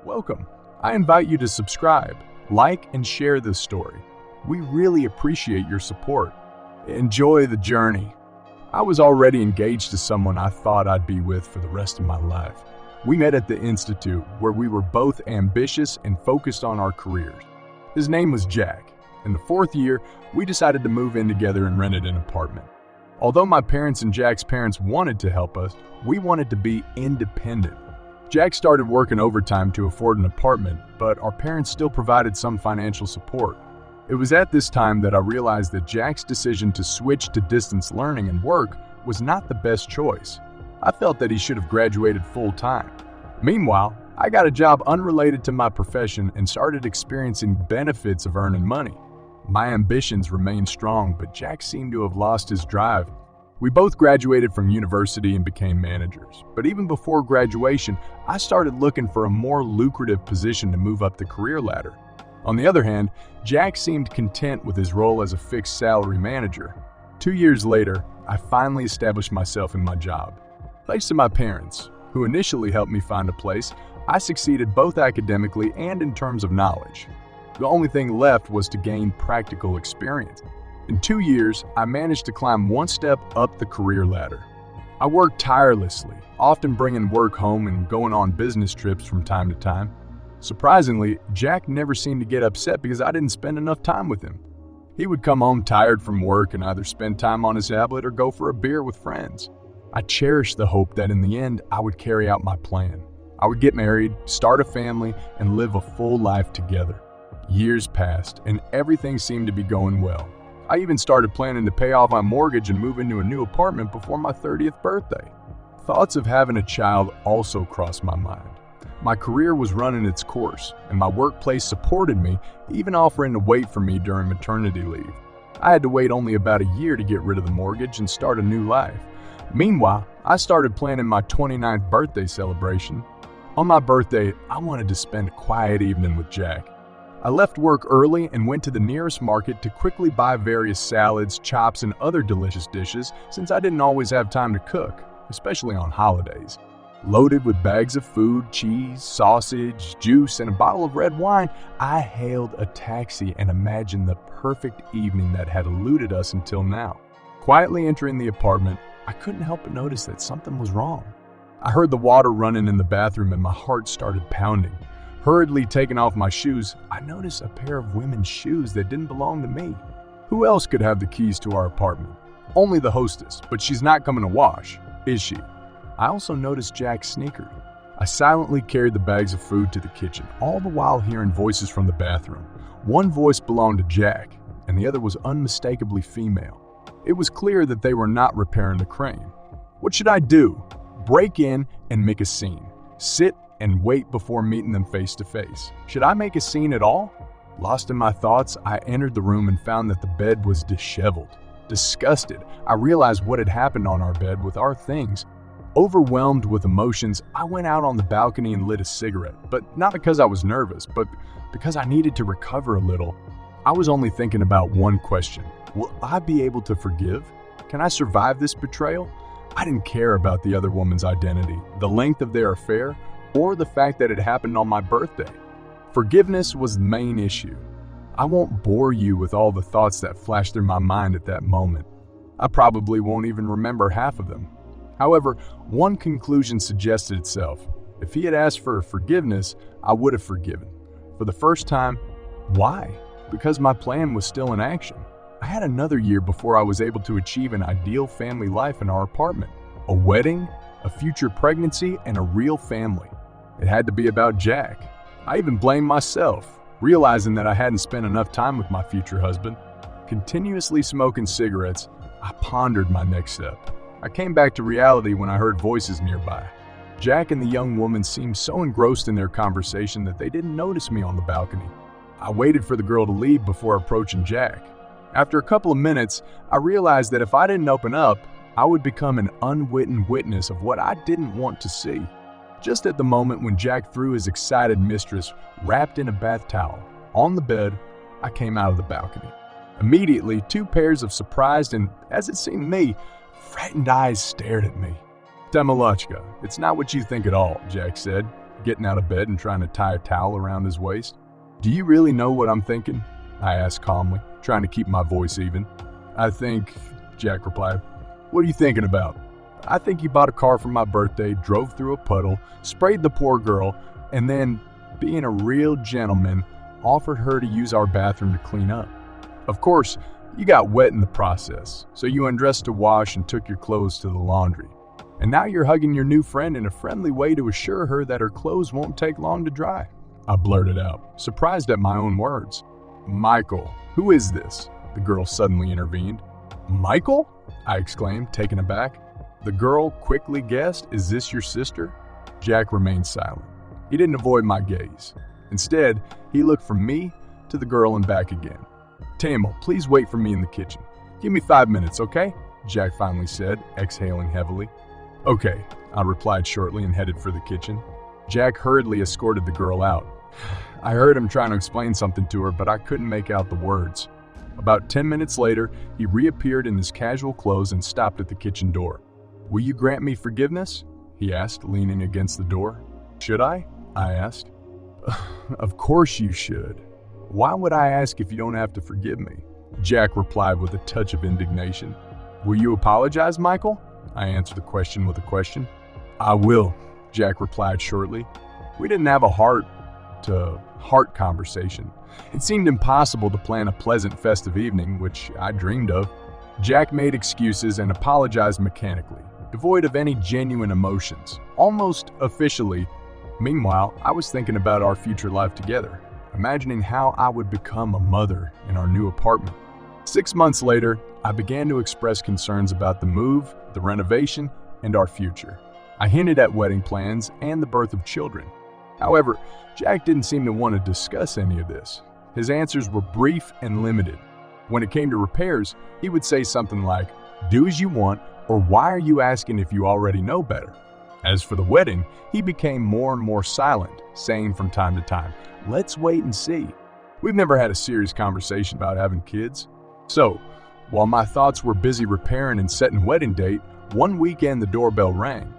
Welcome. I invite you to subscribe, like, and share this story. We really appreciate your support. Enjoy the journey. I was already engaged to someone I thought I'd be with for the rest of my life. We met at the Institute, where we were both ambitious and focused on our careers. His name was Jack. In the 4th year, we decided to move in together and rented an apartment. Although my parents and Jack's parents wanted to help us, we wanted to be independent. Jack started working overtime to afford an apartment, but our parents still provided some financial support. It was at this time that I realized that Jack's decision to switch to distance learning and work was not the best choice. I felt that he should have graduated full-time. Meanwhile, I got a job unrelated to my profession and started experiencing benefits of earning money. My ambitions remained strong, but Jack seemed to have lost his drive. We both graduated from university and became managers. But even before graduation, I started looking for a more lucrative position to move up the career ladder. On the other hand, Jack seemed content with his role as a fixed salary manager. 2 years later, I finally established myself in my job. Thanks to my parents, who initially helped me find a place, I succeeded both academically and in terms of knowledge. The only thing left was to gain practical experience. In 2 years, I managed to climb one step up the career ladder. I worked tirelessly, often bringing work home and going on business trips from time to time. Surprisingly, Jack never seemed to get upset because I didn't spend enough time with him. He would come home tired from work and either spend time on his tablet or go for a beer with friends. I cherished the hope that in the end, I would carry out my plan. I would get married, start a family, and live a full life together. Years passed, and everything seemed to be going well. I even started planning to pay off my mortgage and move into a new apartment before my 30th birthday. Thoughts of having a child also crossed my mind. My career was running its course, and my workplace supported me, even offering to wait for me during maternity leave. I had to wait only about a year to get rid of the mortgage and start a new life. Meanwhile, I started planning my 29th birthday celebration. On my birthday, I wanted to spend a quiet evening with Jack. I left work early and went to the nearest market to quickly buy various salads, chops, and other delicious dishes since I didn't always have time to cook, especially on holidays. Loaded with bags of food, cheese, sausage, juice, and a bottle of red wine, I hailed a taxi and imagined the perfect evening that had eluded us until now. Quietly entering the apartment, I couldn't help but notice that something was wrong. I heard the water running in the bathroom and my heart started pounding. Hurriedly taking off my shoes, I noticed a pair of women's shoes that didn't belong to me. Who else could have the keys to our apartment? Only the hostess, but she's not coming to wash, is she? I also noticed Jack's sneakers. I silently carried the bags of food to the kitchen, all the while hearing voices from the bathroom. One voice belonged to Jack, and the other was unmistakably female. It was clear that they were not repairing the crane. What should I do? Break in and make a scene. Sit and wait before meeting them face to face. Should I make a scene at all? Lost in my thoughts, I entered the room and found that the bed was disheveled. Disgusted, I realized what had happened on our bed with our things. Overwhelmed with emotions, I went out on the balcony and lit a cigarette, but not because I was nervous, but because I needed to recover a little. I was only thinking about one question. Will I be able to forgive? Can I survive this betrayal? I didn't care about the other woman's identity, the length of their affair, or the fact that it happened on my birthday. Forgiveness was the main issue. I won't bore you with all the thoughts that flashed through my mind at that moment. I probably won't even remember half of them. However, one conclusion suggested itself. If he had asked for forgiveness, I would have forgiven. For the first time, why? Because my plan was still in action. I had another year before I was able to achieve an ideal family life in our apartment. A wedding, a future pregnancy, and a real family. It had to be about Jack. I even blamed myself, realizing that I hadn't spent enough time with my future husband. Continuously smoking cigarettes, I pondered my next step. I came back to reality when I heard voices nearby. Jack and the young woman seemed so engrossed in their conversation that they didn't notice me on the balcony. I waited for the girl to leave before approaching Jack. After a couple of minutes, I realized that if I didn't open up, I would become an unwitting witness of what I didn't want to see. Just at the moment when Jack threw his excited mistress, wrapped in a bath towel, on the bed, I came out of the balcony. Immediately, 2 pairs of surprised and, as it seemed to me, frightened eyes stared at me. "Tamila, it's not what you think at all," Jack said. getting out of bed and trying to tie a towel around his waist. "Do you really know what I'm thinking?" I asked calmly, trying to keep my voice even. "I think," Jack replied. "What are you thinking about?" "I think you bought a car for my birthday, drove through a puddle, sprayed the poor girl, and then, being a real gentleman, offered her to use our bathroom to clean up. Of course, you got wet in the process, so you undressed to wash and took your clothes to the laundry. And now you're hugging your new friend in a friendly way to assure her that her clothes won't take long to dry." I blurted out, surprised at my own words. "Michael, who is this?" the girl suddenly intervened. "Michael?" I exclaimed, taken aback. The girl quickly guessed, "Is this your sister?" Jack remained silent. He didn't avoid my gaze. Instead, he looked from me to the girl and back again. "Tamil, please wait for me in the kitchen. Give me 5 minutes, okay?" Jack finally said, exhaling heavily. "Okay," I replied shortly and headed for the kitchen. Jack hurriedly escorted the girl out. I heard him trying to explain something to her, but I couldn't make out the words. About 10 minutes later, he reappeared in his casual clothes and stopped at the kitchen door. "Will you grant me forgiveness?" he asked, leaning against the door. "Should I?" I asked. "Of course you should. Why would I ask if you don't have to forgive me?" Jack replied with a touch of indignation. "Will you apologize, Michael?" I answered the question with a question. "I will," Jack replied shortly. We didn't have a heart-to-heart conversation. It seemed impossible to plan a pleasant festive evening, which I dreamed of. Jack made excuses and apologized mechanically, devoid of any genuine emotions, almost officially. Meanwhile, I was thinking about our future life together, imagining how I would become a mother in our new apartment. 6 months later, I began to express concerns about the move, the renovation, and our future. I hinted at wedding plans and the birth of children. However, Jack didn't seem to want to discuss any of this. His answers were brief and limited. When it came to repairs, he would say something like, "Do as you want," or "Why are you asking if you already know better?" As for the wedding, he became more and more silent, saying from time to time, "Let's wait and see." We've never had a serious conversation about having kids. So, while my thoughts were busy repairing and setting wedding date, one weekend the doorbell rang.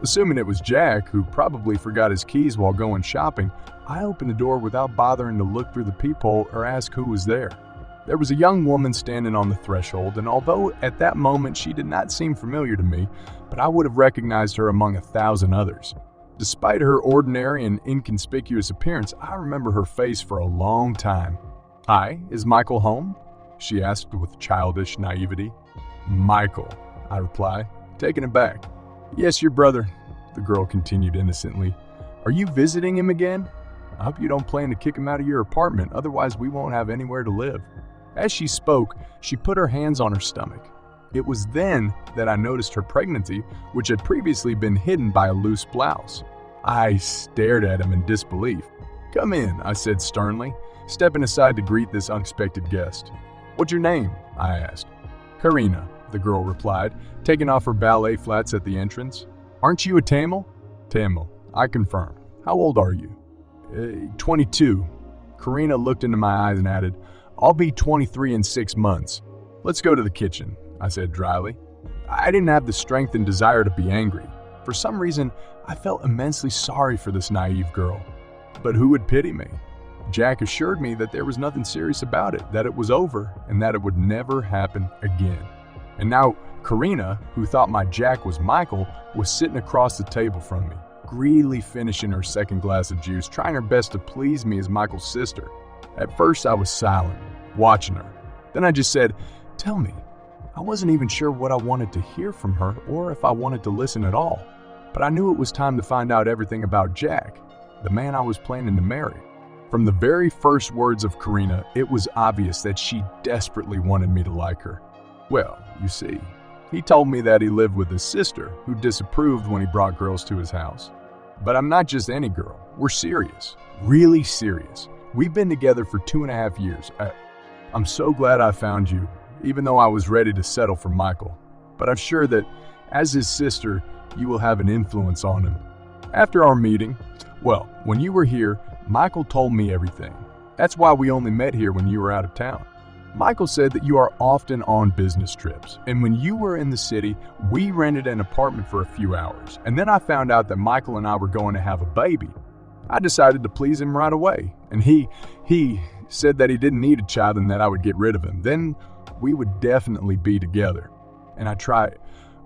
Assuming it was Jack, who probably forgot his keys while going shopping, I opened the door without bothering to look through the peephole or ask who was there. There was a young woman standing on the threshold, and although at that moment she did not seem familiar to me, but I would have recognized her among 1,000 others. Despite her ordinary and inconspicuous appearance, I remember her face for a long time. "Hi, is Michael home?" she asked with childish naivety. "Michael," I replied, taken aback. "Yes, your brother," the girl continued innocently. "Are you visiting him again? I hope you don't plan to kick him out of your apartment, otherwise we won't have anywhere to live." As she spoke, she put her hands on her stomach. It was then that I noticed her pregnancy, which had previously been hidden by a loose blouse. I stared at him in disbelief. "Come in," I said sternly, stepping aside to greet this unexpected guest. "What's your name?" I asked. "Karina," the girl replied, taking off her ballet flats at the entrance. "Aren't you a Tamil?" "Tamil," I confirmed. "How old are you?" 22. Karina looked into my eyes and added, "I'll be 23 in 6 months. Let's go to the kitchen," I said dryly. I didn't have the strength and desire to be angry. For some reason, I felt immensely sorry for this naive girl. But who would pity me? Jack assured me that there was nothing serious about it, that it was over, and that it would never happen again. And now, Karina, who thought my Jack was Michael, was sitting across the table from me, greedily finishing her second glass of juice, trying her best to please me as Michael's sister. At first, I was silent, watching her. Then I just said, "Tell me." I wasn't even sure what I wanted to hear from her or if I wanted to listen at all. But I knew it was time to find out everything about Jack, the man I was planning to marry. From the very first words of Karina, it was obvious that she desperately wanted me to like her. Well, you see, he told me that he lived with his sister, who disapproved when he brought girls to his house. But I'm not just any girl. We're serious. Really serious. We've been together for 2.5 years. I'm so glad I found you, even though I was ready to settle for Michael. But I'm sure that, as his sister, you will have an influence on him. After our meeting, well, when you were here, Michael told me everything. That's why we only met here when you were out of town. Michael said that you are often on business trips, and when you were in the city, we rented an apartment for a few hours, and then I found out that Michael and I were going to have a baby. I decided to please him right away, and he said that he didn't need a child and that I would get rid of him. Then we would definitely be together. And I tried,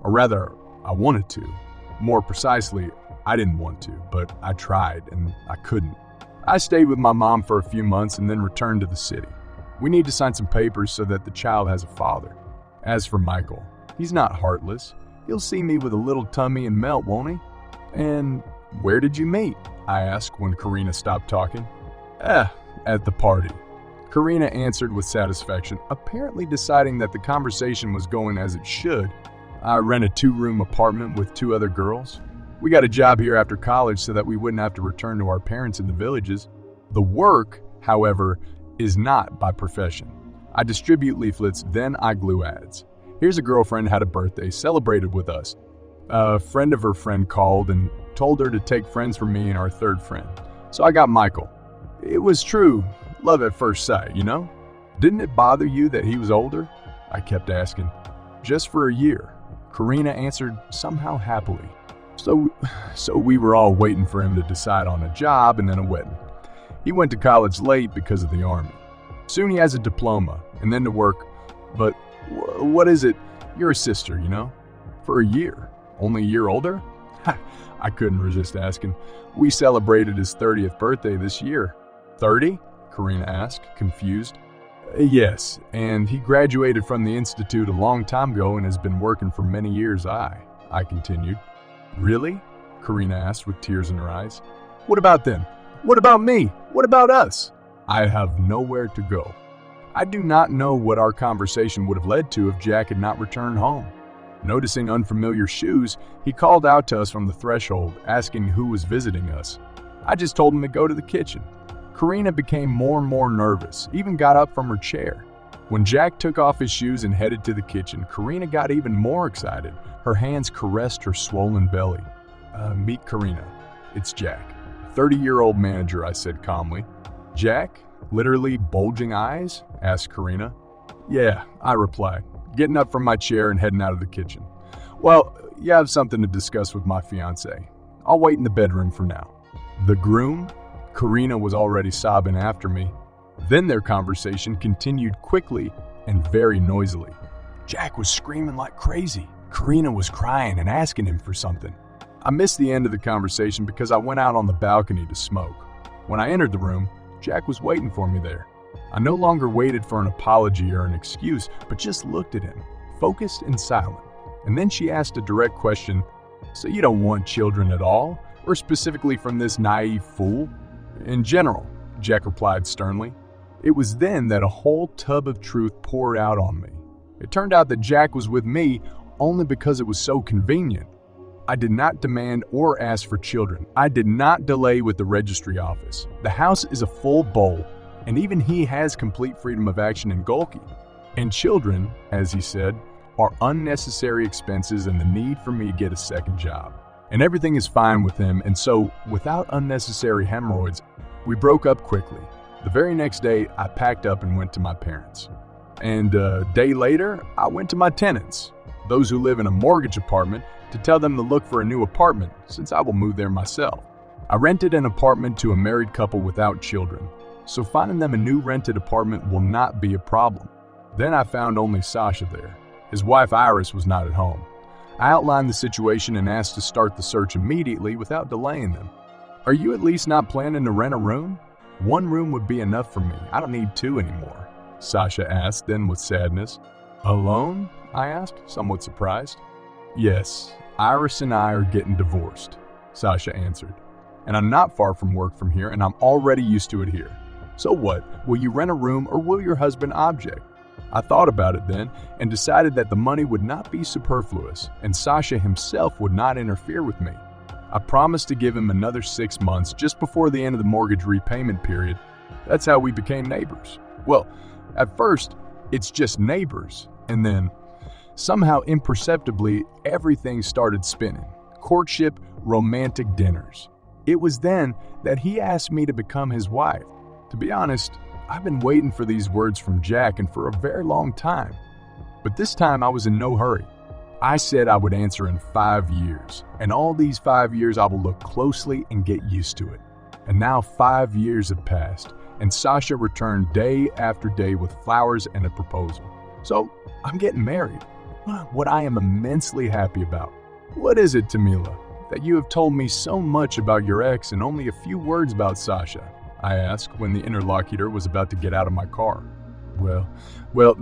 or rather, I wanted to. More precisely, I didn't want to, but I tried and I couldn't. I stayed with my mom for a few months and then returned to the city. We need to sign some papers so that the child has a father. As for Michael, he's not heartless. He'll see me with a little tummy and melt, won't he? And where did you meet? I asked when Karina stopped talking. At the party. Karina answered with satisfaction, apparently deciding that the conversation was going as it should. I rent a 2-room apartment with 2 other girls. We got a job here after college so that we wouldn't have to return to our parents in the villages. The work, however, is not by profession. I distribute leaflets, then I glue ads. Here's a girlfriend had a birthday, celebrated with us. A friend of her friend called and told her to take friends from me and our 3rd friend. So I got Michael. It was true, love at first sight, you know? Didn't it bother you that he was older? I kept asking. Just for a year. Karina answered somehow happily. So we were all waiting for him to decide on a job and then a wedding. He went to college late because of the army. Soon he has a diploma and then to work. But what is it? You're a sister, you know? For a year. Only a year older? I couldn't resist asking. We celebrated his 30th birthday this year. 30? Karina asked, confused. Yes, and he graduated from the institute a long time ago and has been working for many years. I continued. Really? Karina asked with tears in her eyes. What about them? What about me? What about us? I have nowhere to go. I do not know what our conversation would have led to if Jack had not returned home. Noticing unfamiliar shoes, he called out to us from the threshold, asking who was visiting us. I just told him to go to the kitchen. Karina became more and more nervous, even got up from her chair. When Jack took off his shoes and headed to the kitchen, Karina got even more excited. Her hands caressed her swollen belly. Meet Karina. It's Jack. 30-year-old manager, I said calmly. Jack? Literally bulging eyes? Asked Karina. Yeah, I replied, getting up from my chair and heading out of the kitchen. Well, you have something to discuss with my fiancé. I'll wait in the bedroom for now. The groom? Karina was already sobbing after me. Then their conversation continued quickly and very noisily. Jack was screaming like crazy. Karina was crying and asking him for something. I missed the end of the conversation because I went out on the balcony to smoke. When I entered the room, Jack was waiting for me there. I no longer waited for an apology or an excuse, but just looked at him, focused and silent. And then she asked a direct question, so you don't want children at all? Or specifically from this naive fool? In general, Jack replied sternly. It was then that a whole tub of truth poured out on me. It turned out that Jack was with me only because it was so convenient. I did not demand or ask for children. I did not delay with the registry office. The house is a full bowl, and even he has complete freedom of action in 𝐂𝐿𝐾𝐝. And children, as he said, are unnecessary expenses and the need for me to get a second job. And everything is fine with him, and so, without unnecessary hemorrhoids, we broke up quickly. The very next day, I packed up and went to my parents. And a day later, I went to my tenants, those who live in a mortgage apartment, to tell them to look for a new apartment, since I will move there myself. I rented an apartment to a married couple without children, so finding them a new rented apartment will not be a problem. Then I found only Sasha there. His wife Iris was not at home. I outlined the situation and asked to start the search immediately without delaying them. Are you at least not planning to rent a room? 1 room would be enough for me. I don't need 2 anymore, Sasha asked, then with sadness. Alone? I asked, somewhat surprised. Yes, Iris and I are getting divorced, Sasha answered. And I'm not far from work from here, and I'm already used to it here. So what? Will you rent a room or will your husband object? I thought about it then and decided that the money would not be superfluous and Sasha himself would not interfere with me. I promised to give him another 6 months just before the end of the mortgage repayment period. That's how we became neighbors. Well, at first, it's just neighbors, and then, somehow imperceptibly, everything started spinning. Courtship, romantic dinners. It was then that he asked me to become his wife. To be honest, I've been waiting for these words from Jack and for a very long time. But this time I was in no hurry. I said I would answer in 5 years, and all these 5 years I will look closely and get used to it. And now 5 years have passed, and Sasha returned day after day with flowers and a proposal. So I'm getting married, what I am immensely happy about. What is it, Tamila, that you have told me so much about your ex and only a few words about Sasha? I asked when the interlocutor was about to get out of my car. Well,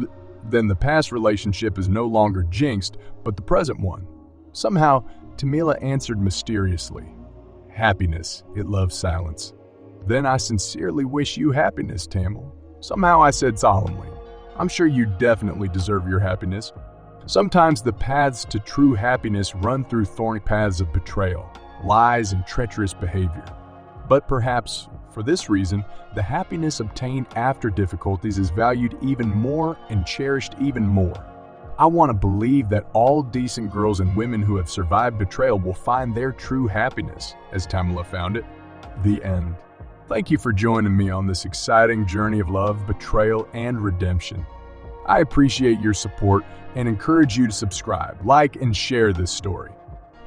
then the past relationship is no longer jinxed, but the present one. Somehow, Tamila answered mysteriously. Happiness, it loves silence. Then I sincerely wish you happiness, Tamil. Somehow I said solemnly. I'm sure you definitely deserve your happiness. Sometimes the paths to true happiness run through thorny paths of betrayal, lies, and treacherous behavior. But perhaps, for this reason, the happiness obtained after difficulties is valued even more and cherished even more. I want to believe that all decent girls and women who have survived betrayal will find their true happiness, as Tamila found it. The end. Thank you for joining me on this exciting journey of love, betrayal, and redemption. I appreciate your support and encourage you to subscribe, like, and share this story.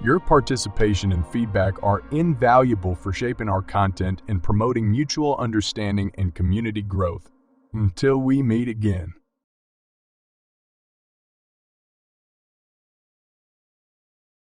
Your participation and feedback are invaluable for shaping our content and promoting mutual understanding and community growth. Until we meet again.